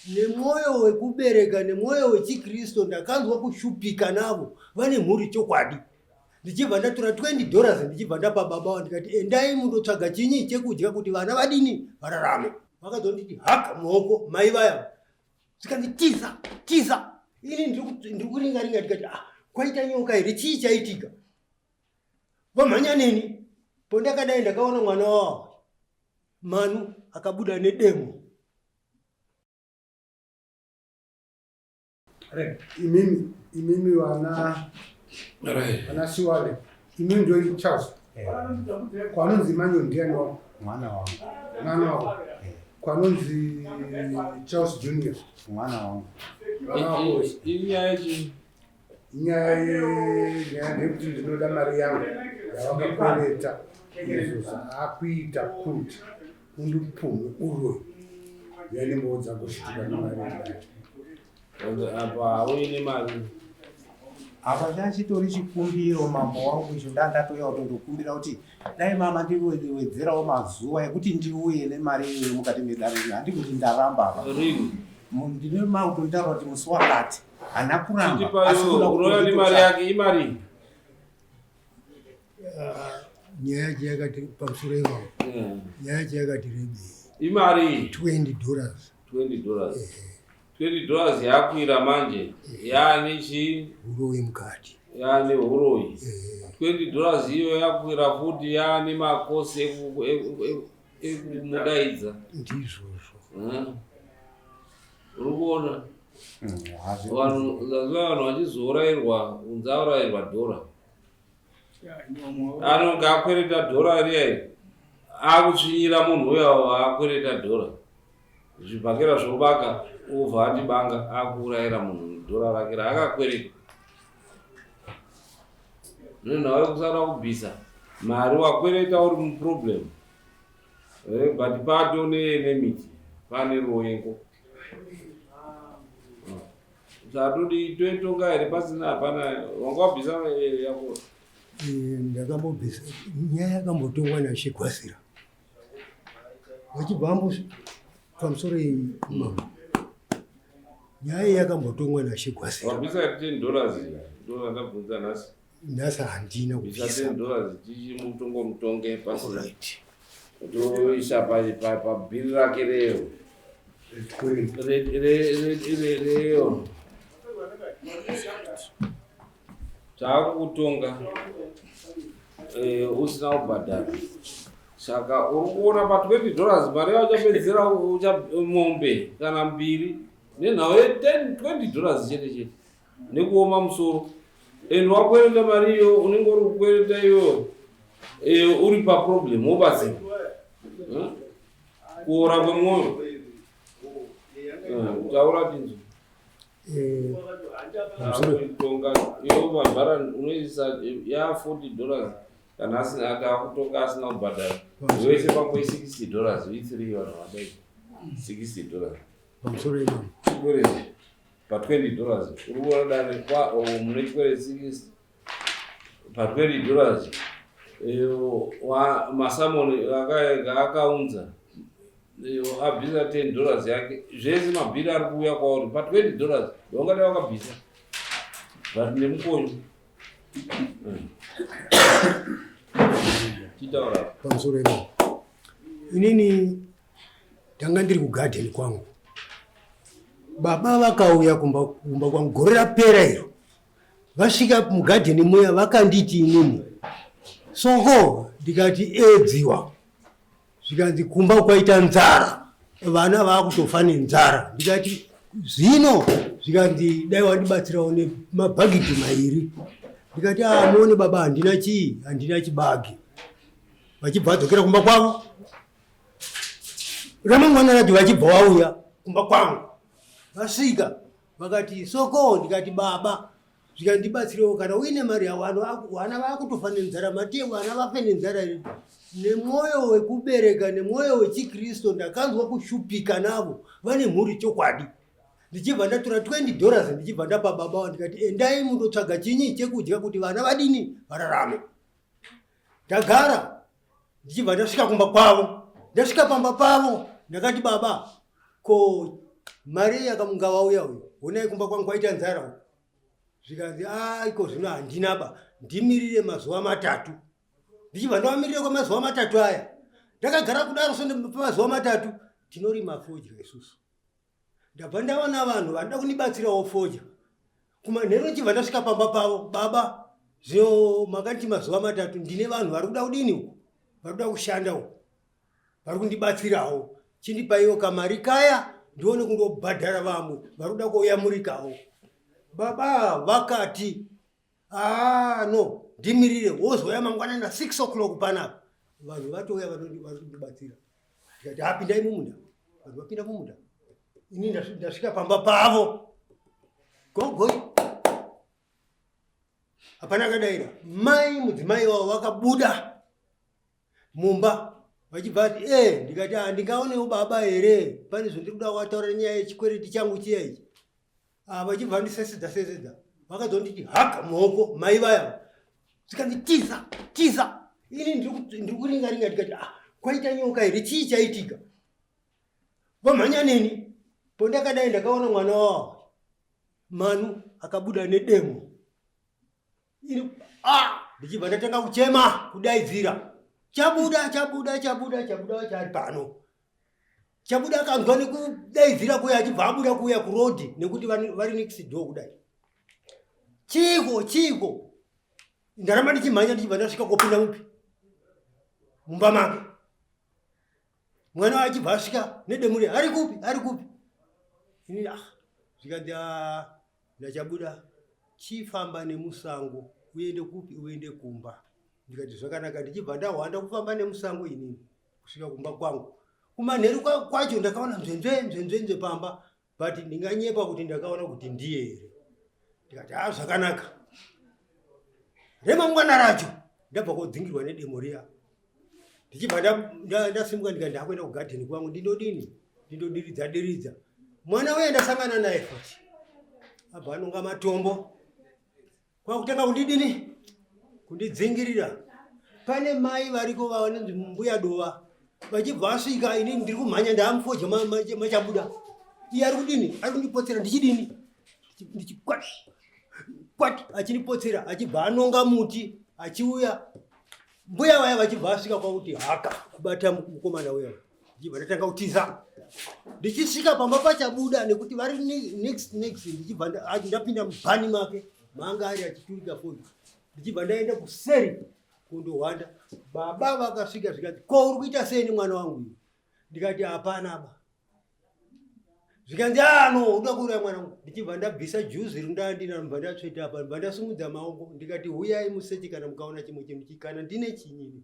Nemwoyo wekubereka nemwoyo wechikristo ndakanzwa kushupika navo vane mhuri chokwadi. Ndichibva ndatora $20 ndichibva ndapa baba wangu ndikati endai mundotsvaga chinyi chekudya kuti vana vadini vararame. Vakazonditi haka muoko mai vaya tikanditiza ini ndiri kuringa ndikati kwaita nyoka here chii chaitika. Vamhanya neni pondakadai ndakaona mwana wavo Manu akabuda nedemo. Imimi wana Siwale. Imimi ndio Charles. Kwanonzi manyo ndiani wao? Mwana wangu. Mwana wao. Kwanonzi Charles Junior. Mwana wangu. Inyaya ndekuti ndinoda mari yangu yavakakoreta Yesusa akuita kuti undiphume urwe yani mbodza kushitika nemari apa auine mari apa chachitori chikumbiro mambo wangu icho ndandatoya kutondokumbira kuti dai mama ndiwedzerawo mazuva ekuti ndiuye nemari iyoyo mukati medare handii kuti ndaramba apa ndine mautontaura kuti musi wakati hana kuramba unoya nemari yake imari nyaya yacho yakati pamusoro ivavo nyaya yacho yakati rebei imari $20 yakwira manje yaane chi uroyi mukati yaane uroyi $20 iyo yakwira futi yaane makosi ekumudaidza ndizvozvo uri kuona vanhu vachizourayirwa unzi aurayirwa dhora anonge akwereta dhora riyai akutsvinyira munhu uyo akwereta dhora zvibhakera zvobaka obva atibanga akuurayira munhu dhora rake raakakwereta nenhau yekusada kubvisa mari wakwereta uri muproblem but pato nemiti pane royengo zvatodi toitonga here pasina hapana wanga wabvisa yako ndakambobvisa nyaya yakambotongwa naShigwasira vachibva pamusoro imama nyaya yakambotongwa naShigwasira. Wabvisa $10 ndo ndabvunza nhasi handina kubvisa $10 tichimutonge pasina toisa pabhiri rake reyo taakukutonga usina kubhadhara saka uri kuona pa$20 mari yauchapedzera mombe kana mbiri nenhau $20 chete nekuoma musoro and wakwereta mari iyo unenge uri kukwereta iyo uri paproblem wobatsira kuora kwemwoyo taura tinzo tonga iyo mabhara unoisa ya$40 kana asina akakutonga asina kubhadhara wese pangwe $60 vitsiri vanhu vadai $60 pamusoro imama chikwerezi pa$20 uri kuona dare mune chikwerezi 60 pa$20 masamoni akaunza abvisa $10 yake zvese mabhiri ari kuuya kwauri pa$20 wangadai wakabvisa but nemukonyo chitaura pamusoro imama inini tanga ndiri kugadheni kwangu baba vakauya kumba kwangu gore rapera iro vasvika mugadheni muya vakanditi inini soko ndikati edziwa zvikanzi kumba kwaita nzara vana vakutofa nenzara ndikati zvino zvikanzi dai wandibatsirawo nemabhagidhi mairi ndikati muone baba handina chii handina chibagi vachibva vadzokera kumba kwavo ramangwana rati vachibva vauya kumba kwangu vasvika vakati soko ndikati baba zvikandibatsirawo kana uine mari vana vakutofa nenzara matiye vana vafe nenzara nemwoyo wekubereka nemwoyo wechikristo ndakanzwa kushupika navo vane mhuri chokwadi. Ndichibva ndatora $20 ndichibva ndapa baba wangu ndikati endai mundotsvaga chinyi chekudya kuti vana vadini vararame. Ndagara ndichibva ndasvika kumba kwavo ndasvika pamba pavo ndakati baba ko mari yakamungavauya uyo onai kumba kwangu kwaita nzara zvikanzi iko zvino handinaba ndimirire mazuva 3 ndichibva ndavamirire kwemazuva 3 aya ndakagara kudaro pamazuva 3 tinorima fodya isusu ndabva ndaona vanhu vanoda kundibatsirawo fodya kumanhero chibva ndasvika pamba pavo baba zvino makati mazuva 3 ndine vanhu vari kuda kudini uku vari kuda kushanda uku vari kundibatsirawo chindipaiwo kamari kaya ndione kundobhadhara vamwe vari kuda kuoyamurikawo baba vakati no ndimirire wozoya mangwanana 6 o'clock panapa vanhu vatouya vari kundibatsira ndikati apindai mumunda vanhu vapinda mumunda ini ndasvika pamba pavo gogoi hapana kadaira mai mudzimai wavo vakabuda mumba vachibva ati ndikati handingaonewo baba here pane zvondiri kuda kuvataurira nyaya yechikwereti changu chiya ichi vachibva ndisesedza vakazonditi haka muoko mai vaya zvikanditiza ini ndiri kuringaringa ndikati kwaita nyoka here chii chaitika vamhanya neni pondakadai ndakaona mwana wavo Manu akabuda nedemo ini ndichibva ndatanga kuchema kudaidzira chabuda chari pano chabuda akanzwa nekudaidzira kuya achibva abuda kuya kurodhi nekuti vari next door kudai chiko ndaramba ndichimhanya ndichibva ndasvika kopinda mupi mumba make mwana achibva asvika nedemuri ari kupi ini zvikanzi ndachabuda chifamba nemusango uende kupi uende kumba ndikati zvakanaka ndichibva ndahwanda kufamba nemusango inini kusvika kumba kwangu kumanheru kwacho ndakaona nzvenzve pamba but ndinganyepa kuti ndakaona kuti ndiye here ndikati zvakanaka remangwana racho ndabva kodzingirwa nedemo riya ndichibva ndasimuka ndikati ndakuenda kugadheni kwangu ndindodiridza mwana uye ndasangana naye futi abva anonga matombo kwakutanga kundidini kundidzingirira pane mai variko vanonzi mbuya dova vachibva asvika ini ndiri kumhanya ndaamufodya machabuda iye ari kudini ari kundipotsera ndichidini ndichikwati achindipotsera achibva anonga muti achiuya mbuya vaya vachibva asvika kwakuti haka kubata mukomana uya ndichibva ndatanga kutiza ndichisvika pamba pachabuda nekuti vari next ndichibva ndapinda mubhani make manga ari achiturika fodya ndichibva ndaenda kuseri kundohwanda baba vakasvika zvikati ko uri kuita sei nemwana wangu uyu ndikati hapana ba zvikanzi no uda kuuraya mwana wangu ndichibva ndabvisa juzi rindandina mbva ndatsveta apa mbva ndasumudza maoko ndikati huyai musechi kana mukaona chimwe chinhu chikana ndine chinyini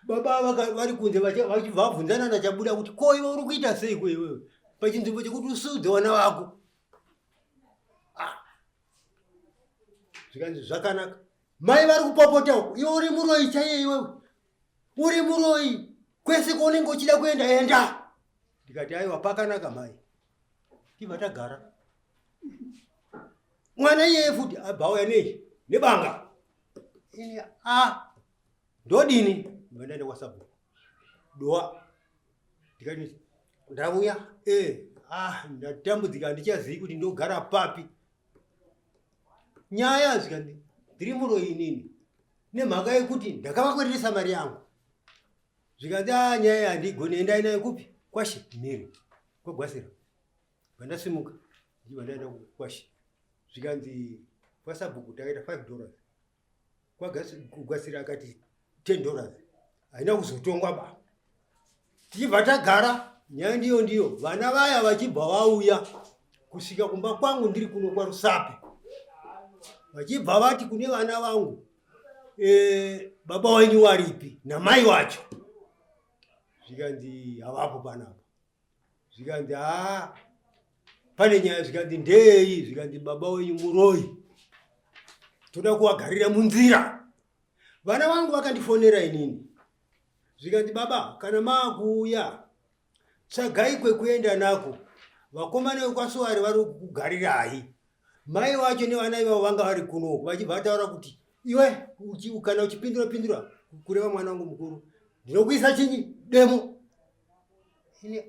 baba vari kunze vachibva vabvunzana nachabuda kuti ko iwe uri kuita sei kwewewe pachinzvimbo chekuti usudze wana wako zvikanzi zvakanaka mai vari kupopota uko iwe uri muroi chaiye iwewe uri muroi kwese kwaunenge uchida kuenda enda ndikati aiwa pakanaka mai tibva tagara mwana iyeye futi abhauya nei nebanga ini ndodini mba ndaenda kwasabu doa ndikati ndauya ndatambudzika ndichazii kuti ndogara papi nyaya zvikandi ndiri muroi inini nemhaka yekuti ndakavakwereresa mari yangu zvikanzi nyaya handigoni endai nayo kupi kwashi mhiri kwagwasira vandasimuka ndichibva ndaenda kwashi zvikanzi kwasabhuku takaita $5 kugwasira akati $10 haina kuzotongwa ba tichibva tagara nyaya ndiyo vana vaya vachibva vauya kusvika kumba kwangu ndiri kuno kwarusape vachibva vati kune vana vangu baba wenyu waripi namai wacho zvikanzi havapo panapa zvikanzi pane nyaya zvikanzi ndei zvikanzi baba wenyu muroi toda kuvagarira munzira vana vangu vakandifonera inini zvikanzi baba kana maakuuya tsvagai kwekuenda nako vakomana vekwasowari vari kugarirai mai vacho nevana ivavo vanga vari kunoku vachibva vataura kuti iwe kana uchipindura kureva mwana wangu mukuru ndinokuisa chinyi demo ini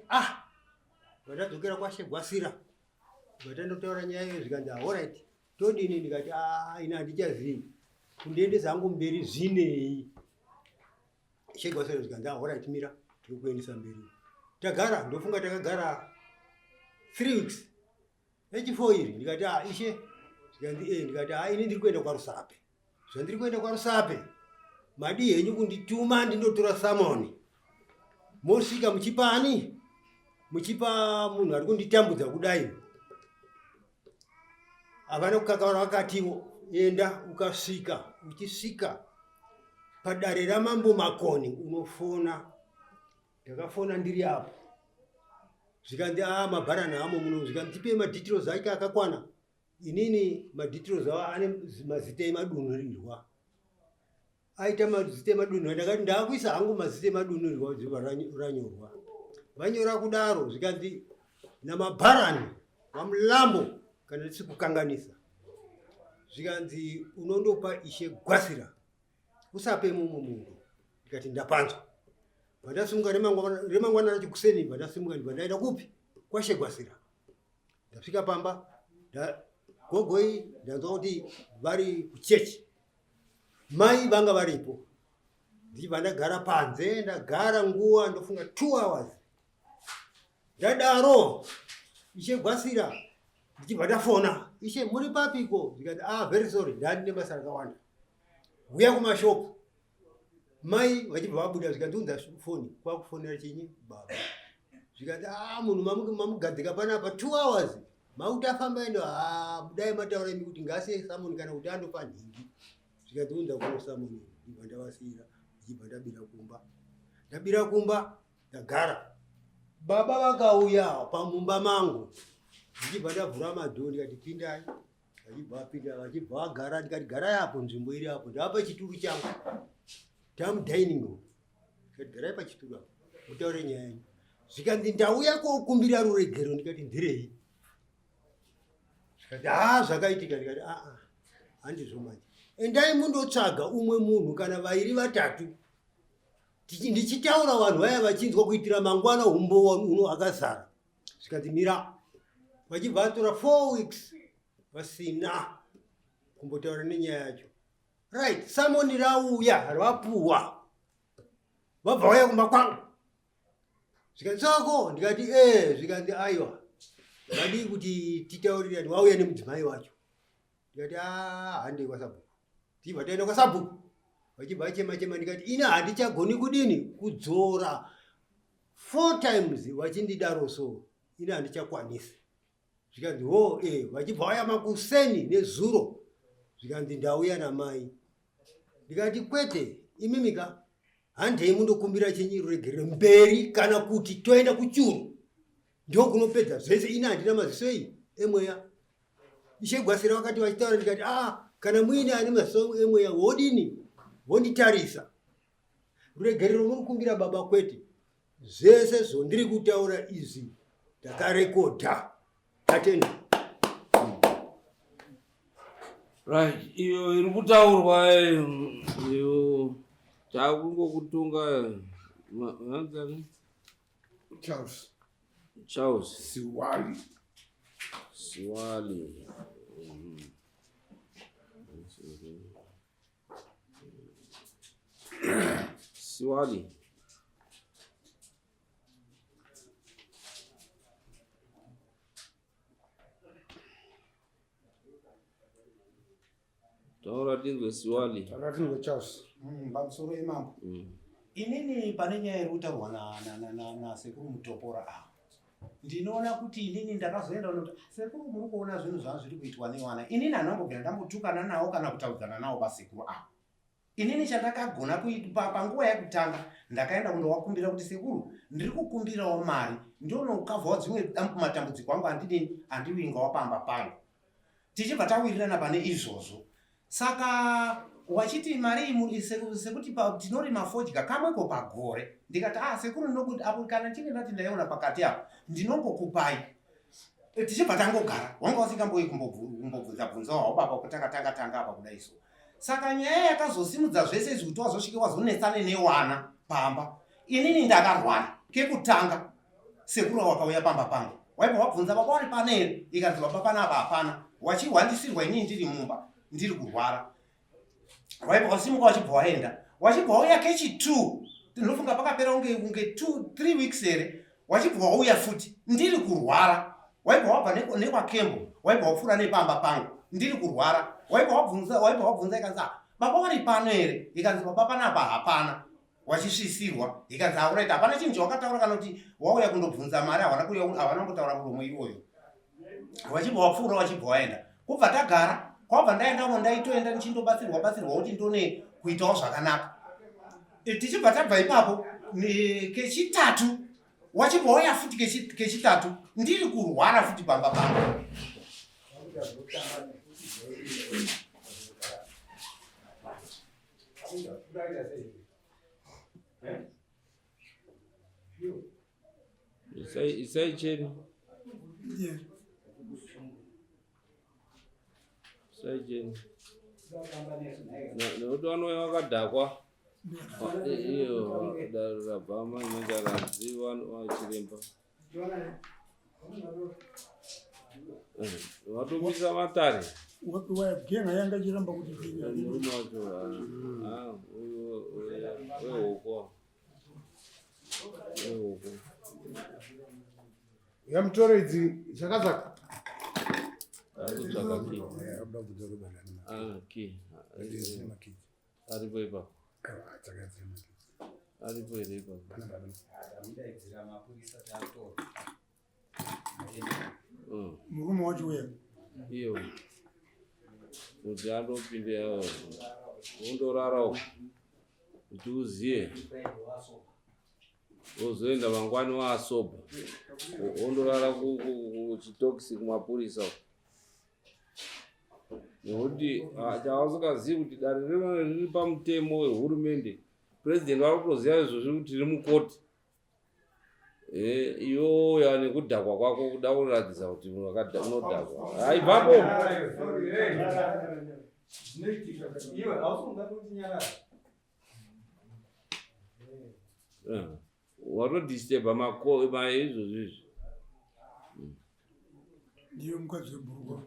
Pandadzokera kwaShegwasira vatandotaura nyaya iyo zvikanzi alright todini, ndikati ina handichazivi kundiende zangu mberi zvinei. Shegwasira zvikanzi alright mira tiri kuendesa mberi. Tagara ndofunga takagara 3 weeks H4 iri ndikati ishe zvikanzi ndikati ini ndiri kuenda kwaRusape. Zvandiri kuenda kwaRusape madi henyu kundituma ndindotora samoni mosvika muchipani muchipa munhu ari kunditambudza kudai. Havana kukakavara vakatiwo enda ukasvika uchisvika padare ramambo Makoni unofona. Ndakafona ndiri apo zvikanzi mabharani amo muno zvikanzi tipe madetails ake akakwana. Inini madetails avo ane mazita emadunhurirwa aita mazita emadunhurirwa. Ndakati ndaakuisa hangu mazita emadunhurirwa dziva ranyorwa. Vanyora kudaro zvikanzi namabharani vamulambo kana tisi kukanganisa zvikanzi unondopa Ishe Gwasira usape mumwe munhu. Ndikati ndapanzwa. Vandasimuka remangwana racho kuseni vandasimuka ndaenda kupi kwaShe Gwasira. Ndasvika pamba gogoi ndanzwa kuti vari kuchechi mai vanga varipo. Ndichibva ndagara panze ndagara nguva ndofunga 2 hours. Ndadaro Ishe Gwasira ndichibva ndafona ishe muri papiko zvikati very sorry ndandine basa rakawanda uya kumashopu. Mai vachibva vabuda zvikanzi unza foni kwakufonera chinyi baba zvikati munhu mamugadzika panapa 2 hours mauti afamba endo budai mataura imi kuti ngasiye samoni kana kuti andopa nhingi. Zvikati unza kuno samoni ndibva ndavasiyira ndichibva ndabira kumba. Ndabira kumba ndagara baba vakauya pamumba mangu ndichibva ndavhura madhoo ndikati pindai. Vachibva vapinda vachibva vagara ndikati garai apo nzvimbo iri apo ndavapa chituru changu tamudining room. Ndikati garai pachituru apo mutaure nyaya yenyu. Zvikanzi ndauya kokumbira ruregero. Ndikati ndirei? Zvikati zvakaitika. Ndikati handizvo manje endai mundotsvaga umwe munhu kana 2 3 ndichitaura vanhu vaya vachinzwa kuitira mangwana umbo uno akazara. Zvikanzi mira. Vachibva vatora 4 weeks vasina kumbotaura nenyaya yacho. Right, samoni rauya ravapuwa vabva vauya kumba kwangu. Zvikanzi sako ndikati zvikanzi aiwa vadi kuti titaurirani wauya nemudzimai wacho. Ndikati handei kwaSabhuku. Tichibva taenda kwaSabhuku vachibva vachema ndikati ina handichagoni kudini kudzora 4 times vachindidaro so ina handichakwanisi. Zvikanzi vachibva vaya makuseni nezuro. Zvikanzi ndauya namai. Ndikati kwete imimika handei mundokumbira chenyi ruregerero mberi kana kuti toenda kuchuru ndio kunopedza zvese. Ina handina maziso ei emweya. Ishe Gwasira vakati vachitaura ndikati kana muine ane maziso emweya wodini wonditarisa. Ruregerero munokumbira baba kwete. Zvese zvondiri kutaura izvi ndakarekodha. Atenda. Right, iyo iri kutaurwa iyo takungokutunga Charles Siwali. Siwali. Taura tinzwe Siwali. Taura tinzwe Charles. Pamusoro imambo. Inini pane nyaya iri kutaurwa na sekuru Mutopora ndinoona kuti inini ndakazoenda kuti sekuru muri kuona zvinhu zvangu zviri kuitwa nevana. Inini handambogona ndambotukana nawo kana kutaudzana nawo pasekuru Inini chandakagona kuita panguva yekutanga ndakaenda kundowakumbira kuti sekuru ndiri kukumbirawo mari ndonokavhawo dzimwe matambudziko angu andivingawo pamba pano. Tichibva tawirirana pane izvozvo. Saka wachiti mari sekuti tinorima fodya kamweko pagore. Ndikati sekuru ndinokuti apo kana ndichinge ndati ndaiona pakati apo ndinongokupai. Tichibva tangogara wanga usingamboyi kumbobvunza baba kutanga apa kudai so. Saka nyaya yakazosimudza zvese izvi kuti wazosvike wazonetsane newana pamba. Inini ndakarwana kekutanga sekuru wakauya pamba pangu waibva wabvunza baba vari pana here, ikanzi baba panapa hapana, wachihwandisirwa inini ndiri mumba ndiri kurwara. Waibva wasimuka wachibva waenda, wachibva wauya kechi 2, ndinofunga pakapera unge 2-3 weeks here, wachibva wauya futi ndiri kurwara. Waibva wabva nekwakembo, waibva wapfuura nepamba pangu ndiri kurwara. Waibva wabvunza ikanzi baba vari pano here, ikanzi baba panapa hapana, wachisvisirwa ikanzi auraita hapana chinhu chawakataura kana kuti wauya kundobvunza mari havana kutaura muromo iwoyo. Wachibva wapfuura wachibva waenda, kubva tagara kwabva ndaendamo ndaitoenda nichindobatsirwa kuti ndone kuitawo zvakanaka. Tichibva tabva ipapo kechi3 wachibva wauya futi kechi3 ndiri kurwara futi pamba pangu. Isaicheni nekuti vanouya vakadhakwa iyo rabhama inenge akaziva chiremba vatopisa matare wagenga yanga chiramba kuti murume wacho wehoko yamutoredzi chakazaka aripo ipapo aripo here ipapo murume wacho wewe iyo kuti andopinde undorarawo kuti uziye uzoenda mangwani waasoba undorara kuchitokisi kumapurisa nekuti chavasingazivi kuti dare riri pamutemo wehurumende. President vari kutoziva izvozvi kuti riri mukoti. Iyoya nekudhakwa kwako kuda kuratidza kuti unodhakwa. Haipapo watodisturba maizvozvizvi ndiyo mukadzi webhurukwa.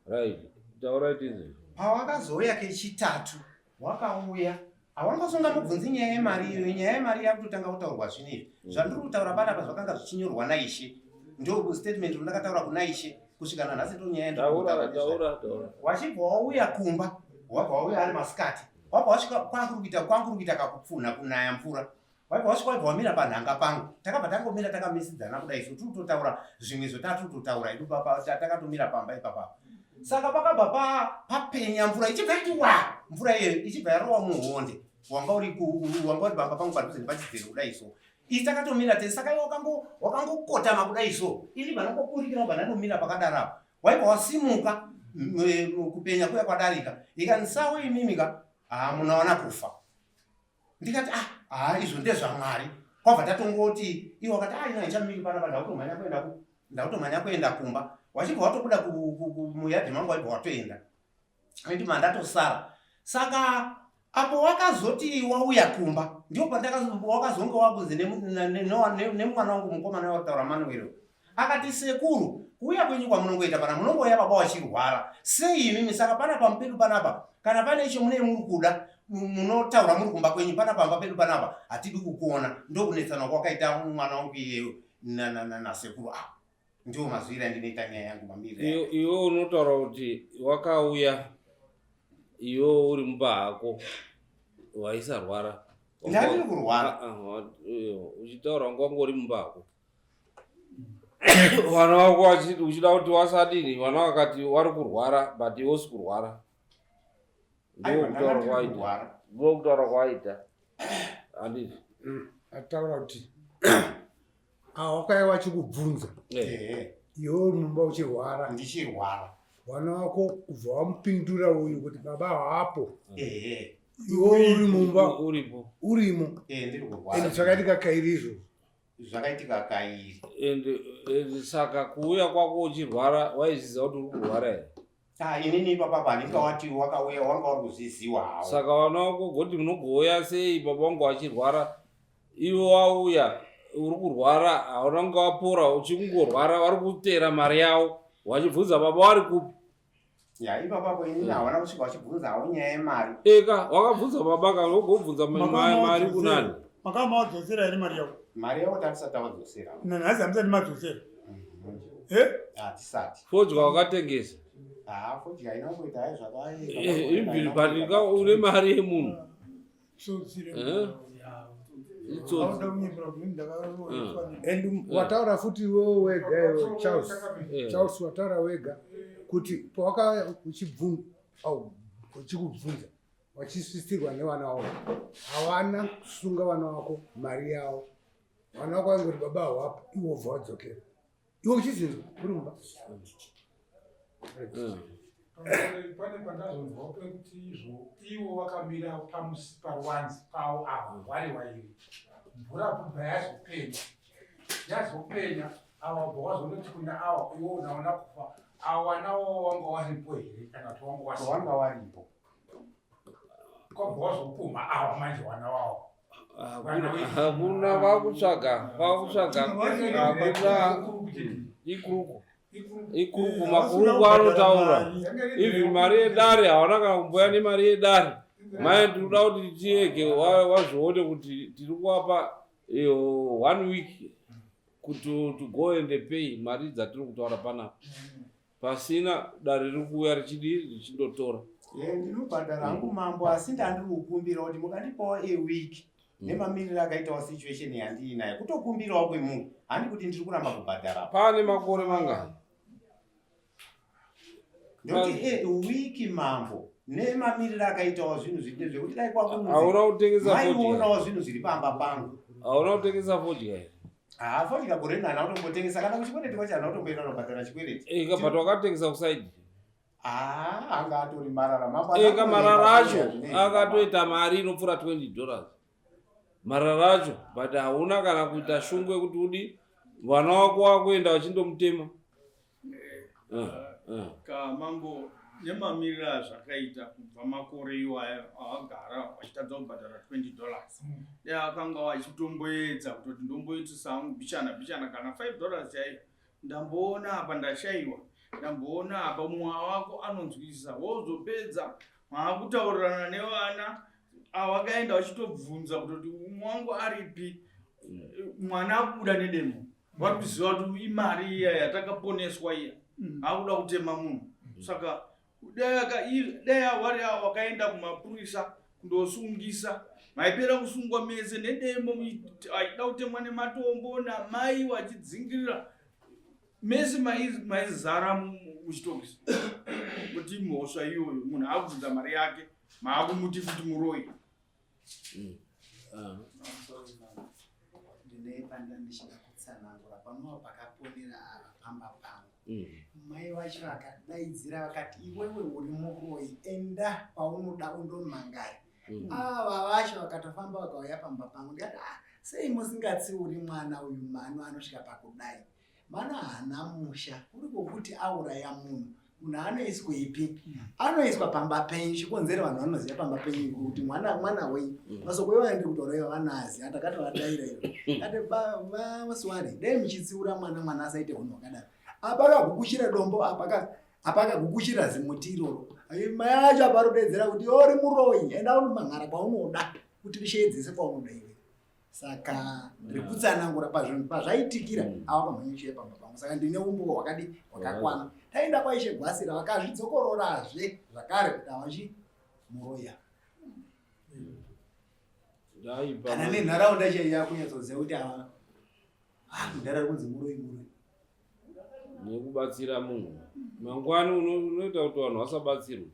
Right, taura izvi. Pawakazouya kechi3 wakauya hawangasunga mubvunzi nyaya yemari iyo. Nyaya yemari yakutotanga kutaurwa zvinezvi zvandiri kutaura panapa zvakanga zvichinyorwa naishe, ndo statement randakataura kuna ishe kusvika nanhasi ndo nyaya taura. Wachibva wauya kumba, wabva wauya ari masikati, wabva wasvika kwangu kuita kakupfunha kunaya mvura, waibva wasvika waibva wamira panhanga pangu, takabva tangomira takamisidzana kudai so tiri kutotaura zvimwe zvotatu kutotaura idu papa takatomira pamba ipapa. Saka pakabva papenya mvura ichibva itiwa, mvura iyo ichibva yarowa muhonde wanga uri pamba pangu padhuze nepachidziro kudai so. Isi takatomira tese, saka wakangokotama kudai so, ini vanokokurikira vananomira pakadarapo. Waibva wasimuka kupenya kuya kwadarika, ikanisawo imimika munawana kufa. Ndikati izvo ndezvaMwari. Kwabva tatongoti iwo wakati ina ichamiri panapa ndautomhanya kuenda kumba. Wachibva watobuda muyadhi mangu waibva watoenda. Andi mandatosara. Saka apo wakazoti wauya kumba ndio wakazonge wabvunze nemwana wangu mukomana wakutaura Manuel. Akati sekuru kuuya kwenyu kwamunongoita pana munongoya baba wachirwara. Sei imimi saka pana pampedu panapa kana pane icho mune muri kuda munotaura muri kumba kwenyu pana pamba pedu panapa hatidi kukuona. Ndo kunetsana kwakaita mwana wangu iyeyo na sekuru ndio mazwira ndinoita nyaya yangu mamiri. Iwe unotaura kuti wakauya iwe uri mumba hako waisarwara. Ndari kurwara. Uchitaura wanga uri mumba hako. Vana vako vachiti uchida kuti wasadini, vana vakati vari kurwara but iwe usi kurwara. Ndio kutaura kwaita. Handiti. Ataura kuti wakaya wachikubvunza iwe uri mumba uchirwara. Ndichirwara. Vana vako kubva vamupindura uyu kuti baba hapo. Iwe uri mumba urimo. Ndiri kurwara. Ende zvakaitika kairi izvo. Zvakaitika kairi. Ende saka kuuya kwako uchirwara waizviziva kuti uri kurwara here? Inini papa ndingawati wakauya wanga uri kuzviziva hawo. Saka vana vako goti munogouya sei baba vangu vachirwara, iwe wauya uri kurwara hauna kunge wapora uchingorwara vari kutera mari yavo wachibvunza baba wari kupi ipapapo inini hawana kusvika uchibvunzawo nyaya yemari eka wakabvunza baba kana ugobvunza mari kunani makava mawadzosera here mari yavo mari yavo tatisati tavadzosera nanhasi hamusati madzosera hatisati fodya wakatengesa fodya inongoita hai zvakaimviripatika une mari yemunhu and wataura futi iwewe wega iwe Charles wataura wega kuti pawaka uchikubvunza wachisisirwa nevana wavo hawana kusunga vana vako mari yavo vana vako vaingoti baba hawapo iwo bva wadzokera iwe uchizinzwa uri mumba pane pandazonzwa pekuti izvo ivo vakamira pamusi paruwanzi pavo avo vari vairi mvura bvubva yazopenya ava bva wazonoti kuna ava iwo naona kufa ava navo wanga waripo here kana kuti wanga waripo kwabva wazopumha ava manje wana wavo hakuna vakutsvaga hakuna ikuruku makuruku anotaura ivi mari yedare hawana kana kumboya nemari yedare mai ndinoda kuti tiege wazvione kuti tiri kuwapa 1 week kuti to go and pay mari dzatiri kutaura panapa pasina dare riri kuuya richindotora ndinobhadhara hangu mambo asi ndandiri kukumbira kuti mukandipawo week nemamiriro akaitawo situation yandiinayo kutokumbirawo kwemunhu handi kuti ndiri kuramba kubhadhara pane makore mangani ndokuti wiki mambo nemamiriro akaitawo zvinhu zvide zvekuti dai hauna kutengesa kwakumaionawo zvinhu zviri pamba pangu hauna kutengesa fodya here fodya gore nani autombotengesa kana kuchikwereti kwacho hana utomboenda unobhadhara chikwereti but wakatengesa kusaidi anga atori marara eka marara acho akatoita mari inopfuura $20 marara acho but hauna kana kuita shungu yekuti udi vana wako wakuenda vachindomutema kamango nemamirira zvakaita kubva makore iwayo awagara vachitadza kubhadhara $20 dai akanga vachitomboedza kutoti ndomboitisa hangu bhichana kana $5 chaiyo ndamboona apa ndashayiwa ndamboona apa mumwe wako anonzwisisa wozopedza maakutaurirana nevana awakaenda vachitobvunza kutoti umwe wangu aripi mwana akubuda nedemo vari kuziva kuti imari iya yatakaponeswa iya akuda kutema munhu saka dai vari avo vakaenda kumapurisa kundosungisa maipera kusungwa mese nedemo achida kutemwa nematombo namai vachidzingirira mese maizara muchitokisi kuti mhosva iyoyo munhu akubvunza mari yake maakumuti futi muroi ndinepanda ndichida kutsanangura panova pakaponera ava pamba pangu mai vacho vakadaidzira vakati iwewe uri muroi enda paunoda undomangai ava vacho vakatofamba vakauya pamba pangu ndikati sei musingatsiuri mwana uyu mano anosvika pakudai mana hana musha uri kokuti auraya munhu munhu anoiswepi anoiswa pamba penyu chikonzera vanhu vanoziva pamba penyu kuti mwana wei masokoivaende kutoraiva vanazi atakati vadaira iyo ati vasiwari dai muchitsiura mwana asaite hunhu hwakadaro apakagukuchira dombo apakagukuchira zimuti iroro mai acho aparodedzera kuti ori muroi enda unomang'ara kwaunoda kuti risheedzese kwaunoda iwe saka ndiri kutsanangura pazvinhu pazvaitikira ava pamhanyuchiye pamba pangu saka ndine umbuko hwakadi hwakakwana taenda kwaishe gwasira vakazvidzokororazve zvakare kuti havachimuroya kana nenharaunda chaiya kunyatsoziva kuti ava mudhara rikunzi muroi nekubatsira munhu mangwani unoita kuti vanhu vasabatsirwe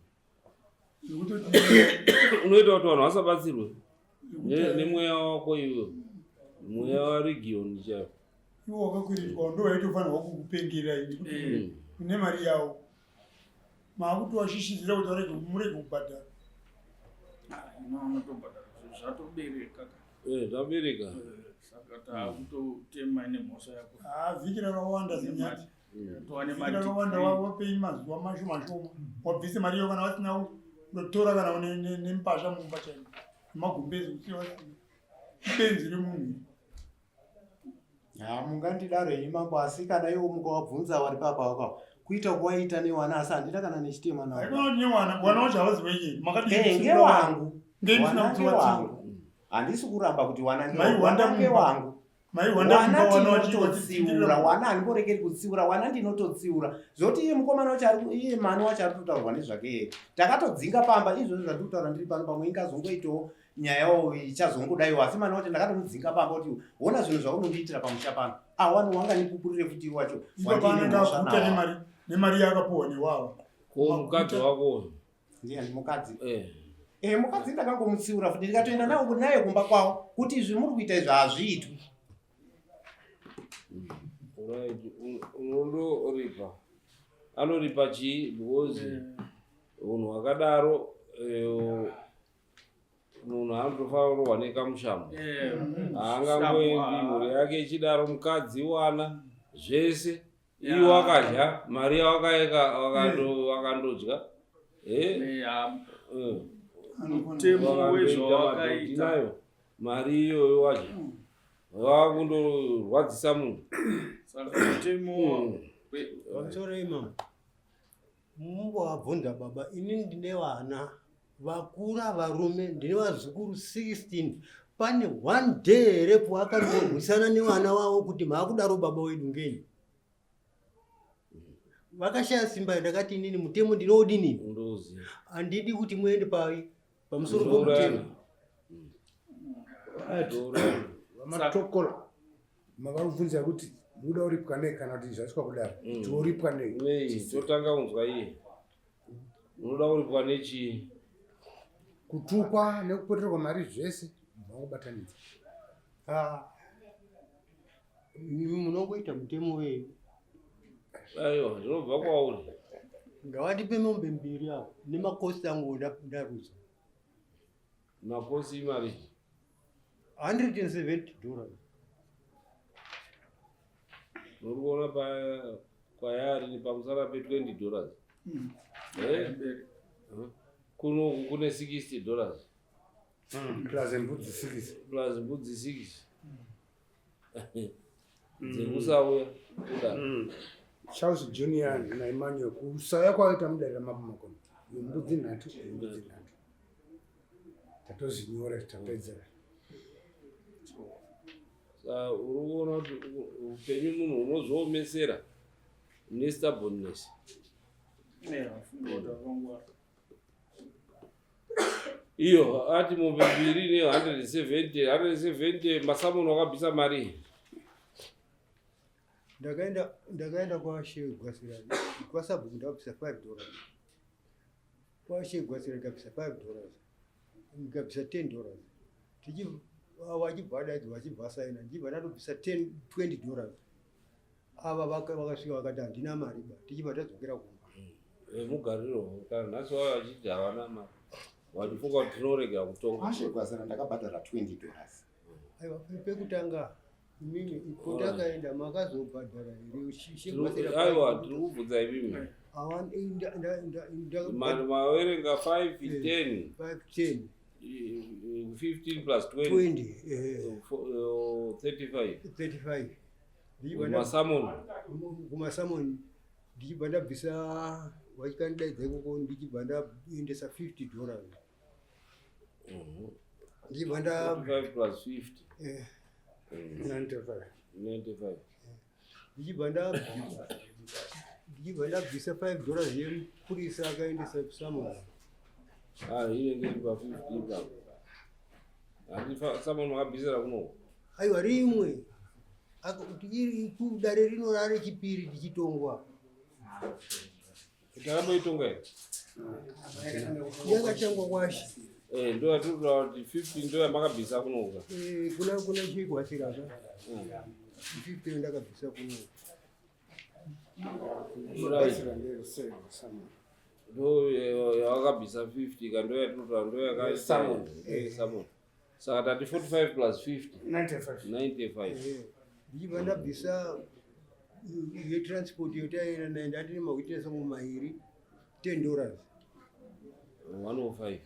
unoita kuti vanhu vasabatsirwe nemweya wako iwe mweya waregioni chaiwo iwo wakakwirirwa ndo waitofanirwa kukupengera ini une mari yavo maakuti washishizira kuti murege kubhadhara inotobhadhara zvatobereka zvabereka saka taakutotema nemhosva yako vhiki rakawanda zinyati rakawanda wapei mazuva mashoma wabvise mari iyo kana vasina ndotora kana nempasha mumba chaimo nemagumbezi kuti ibenzi remunhu Mungandidaro mambo asi kana iwo mukavabvunza vari papa wakawo kuita kuwaita newana asi handina kana nechitema nawo. Wana wacho havaziveiki ngewangu handisi kuramba kuti wana ngewangu. Wana ndinototsiura, wana handimborekeri kutsiura, wana ndinototsiura zoti iye mukomana wacho iye mani wacho ari kutaurwa nezvake takatodzinga pamba izvozvo zvandiri kutaura ndiri pano pamwe ingazongoitawo nyayawo ichazongodaiwo asi mani wacho ndakatomudzinga pamba kuti ona zvinhu zvaunondiitira pamusha pano wani wanganipupurire futi wacho wandiiaguta nemari yakapuwa newawa mukadzi wako ndiani mukadzi mukadzi ndakangomutsiura futi ndikatoenda naye kumba kwawo kuti izvi muri kuita izvi hazviitwi. unondoripa anoripa chii because unhu wakadaro munhu anotofanira kurohwa nekamushambo haangangoendi mhuri yake ichidaro mukadzi wana zvese iwo wakadya mari yawakaeka wakandodya mutemo mari iyoyo wacho wakundorwadzisa munhu. Sorry mama. Mumbovabvunza baba, ini ndine vana vakura varume, ndine vazukuru 16. Pane one day here pavakanyorwisana nevana vavo kuti maakudaro baba wedu ngeni. Vakashaya simba ndakati inini mutemo ndinoudini? Handidi kuti muende pamusoro pomutemo. Vamatokola mavarubvunza kuti muda uripwa nei kana kuti zvaiswa kudaro tioripwa nei totanga kunzwa iye unoda kuripwa nechii kutukwa nekupoterwa mari zvese vangobatanidza munongoita mutemo wei? aiwa ndinobva kwauri ngavatipe mombe 2 apo nemakosi angu ndaruza. makosi imari $170. Nurikuona kwayari ni pamusana pe $20. Kunoku kune $60. Plus mbudzi 6. Plus mbudzi 6. Dzekusauya kudaro. Charles Junior na Emmanuel kusauya kwaita mudarira makomo. Mbudzi 3. Tatozinyora tapedzera. Urikuona kuti upenyu munhu unozoomesera nestubbornness. Iyo ati mombe 2 ne 170 masamoni wakabvisa mari. Ndakaenda kwashe gwasira kwasabhuku ndakabvisa $5. Kwashe gwasira ndakabvisa $5. Ndikabvisa $10. Wachibva saina ndibva ndatobvisa $20. Ava vakasvika vakati handina mari ba tichibva tadzokera kumba. Mugariro kana nhasi wavo vachiti havana mari wachifunga kuti tinoregera kutonga. Kwashe ndakabhadhara $20. Aiwa pekutanga imimi kotakaenda makazobhadhara here aiwa tiri kubvunza imimi maverenga 5 10 15 plus 20 35 kumasamoni ndichibva ndabvisa wachikandaidza ikoko ndichibva ndaendesa $50 ndichibva 45 plus 50 95 ndichibva ndabvisa $5 yemupurisa akaendesa kusamoni. Inenge iri pa50 handi samoni makabvisira kunoko. Aiwa rimwe iri kudare rino rare chipiri tichitongwa. Takamboitonga here yakatangwa kwashe ndo yatinotaura kuti 50 ndo yamakabvisa kunoka. kuna chigwasiraka 50 ndakabvisa kunoka. ndo yawakabvisa 50 kando yatinotaura ndo yakasamoni saka tati 45 plus 50 95. Ndichibva ndabvisa yetransport yotaenda naye ndatine mawitness angu mairi $10 105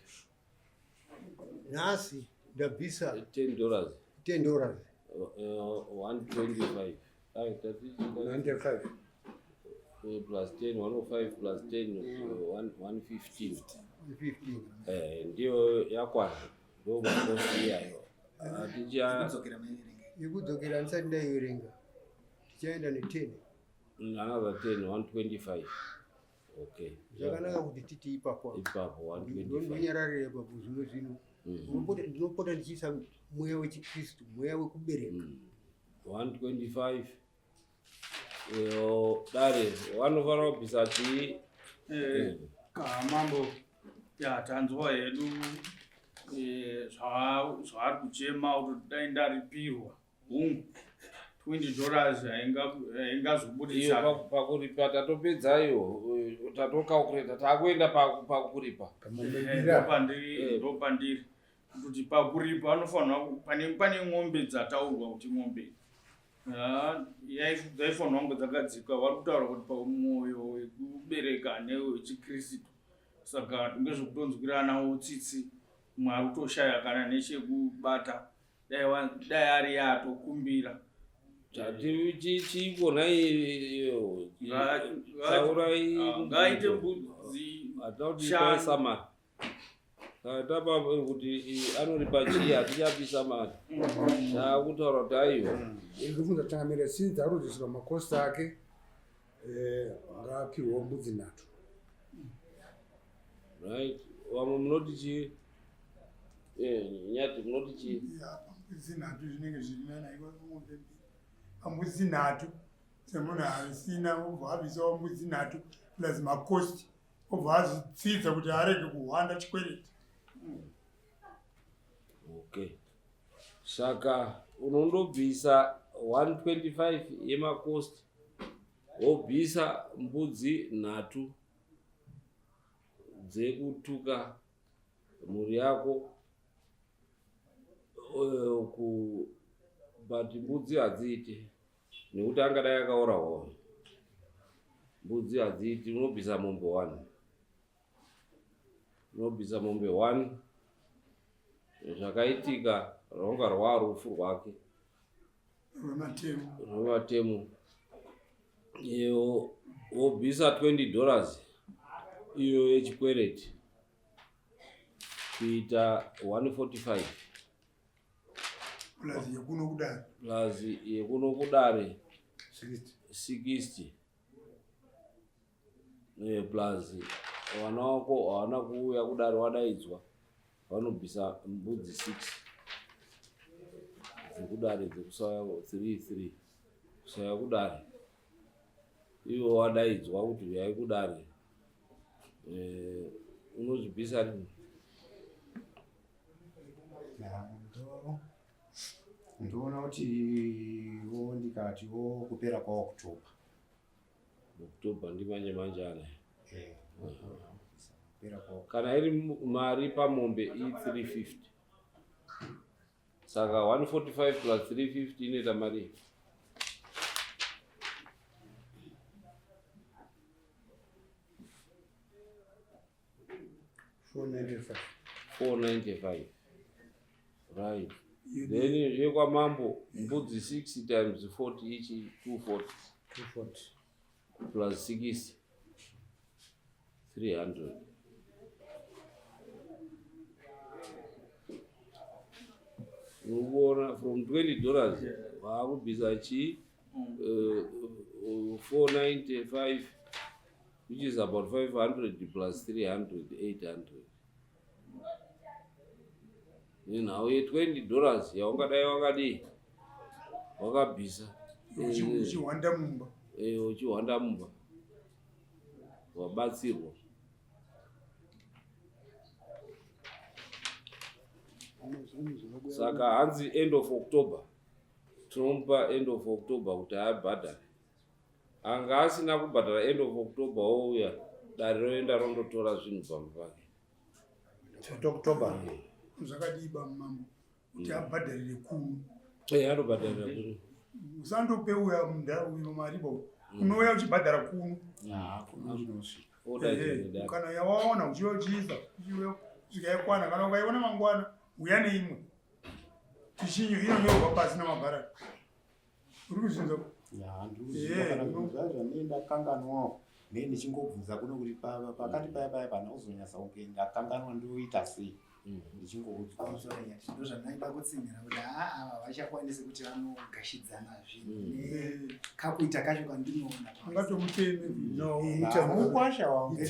nhasi ndabvisa $10 $10 125. 95 Plus 10, 105 plus 10, 115. 15 Ndio yakwana. Ndio makosi yayo. Atija ikudzokera nsati ndaiverenga tichaenda ne10 another 10, 125. Okay. zvakanaka kuti titi ipapo Ipapo 125. ndonyararira papo zvino ndinopota ndichiisa mweya wechikristu mweya wekubereka 125. Dare wanofanira kubvisa tii mambo tanzwa hedu zvaari kuchema kuti dai ndaripirwa hungu $20 haingazobudisa pakuripa tatopedzayo tatokaukureta takuenda pakuripa ndopandiri kuti pakuripa anofanira pane ng'ombe dzataurwa kuti ng'ombe dzaifanira kunge dzakadzika vari kutaura kuti pamwoyo wekubereka newechikristu saka ngezvekutonzwirana utsitsi mwari utoshaya kana nechekubata dai ari yatokumbira chiikona iyo ngaite mbudzi samari tapa kuti anoripa chii hatichapisa mari taakutaura kuti aiwa ndikufunda tangamira si dzarudziswa makosti ake ngaapihwa mbudzi 3 right vamwe munoti chii nyati munoti chii mbudzi 3 zvinenge zviri nanaiwamombe pambudzi 3 semunhu asina obva abvisawo mbudzi 3 plus makosti obva azvitsidza kuti arege kuhwanda chikwereti. Okay, saka unondobvisa 125 yemakosti wobvisa mbudzi 3 dzekutuka mhuri yako but mbudzi hadziiti nekuti angadai akaora hoyo. Mbudzi hadziiti, unobvisa mombe 1. Unobvisa mombe 1. Zvakaitika rwanga rwarufu rwake rwematemu iyo wobvisa $20 iyo yechikwereti kuita 145 plus yekuno kudare plus yekuno kudare 60 plus vana wako hawana kuuya kudare wadaidzwa vanobvisa mbudzi 6 dzekudare dzekusaya 3 kusaya kudare ivo wadaidzwa kuti uyai kudare unozvibvisa rini? Ndoona kuti wo ndikati wo kupera kwaOctober. October ndi manje ana. Kupera kwa kana iri mari pamombe i350 saka 145 plus 350 inoita mari $495. Right. Then yekwamambo mbudzi 6 times 40 ichi 240 plus 60 300. Unobona from $20 vakubvisa chi 495 which is about 500 plus 300 800. Now $20 yaungadai wakadii wakabvisa uchihwanda mumba uchihwanda mumba wabatsirwa. Saka hanzi end of October tinomupa end of October kuti abhadhare. Anga asina kubhadhara end of October ouya dare roenda rondotora zvinhu pamba pake. October zvakadiba mambo kuti abhadharire kunu Anobhadharira kunu. Usandopeuya uyo maribo unouya uchibhadhara kunu. Kana yawaona uchiuchiisa zvikayakwana kana ukaiona mangwana uya neimwe tichinyo inonyorwa pasi namabharani uri kuzvinza ndizvazvanei ndakanganwawo nei ndichingobvunza kuno kuti pakati paya pana uzonyasa kunge ndakanganwa ndoita sei ndichingoudzwa ndo zvanaida kutsinhira kuti ava vachakwanisi kuti vanogashidzana zvinhu kakuita kacho kandinoona mukwasha wangu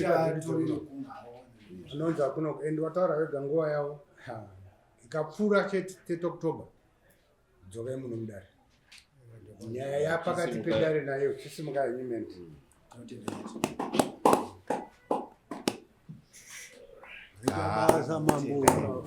zvinonzi hakuna ende wataura vega nguva yavo ikapfuura 30 October dzokai muno mudare nyaya yapakati pedare nayo chisimuka agreement basa mambo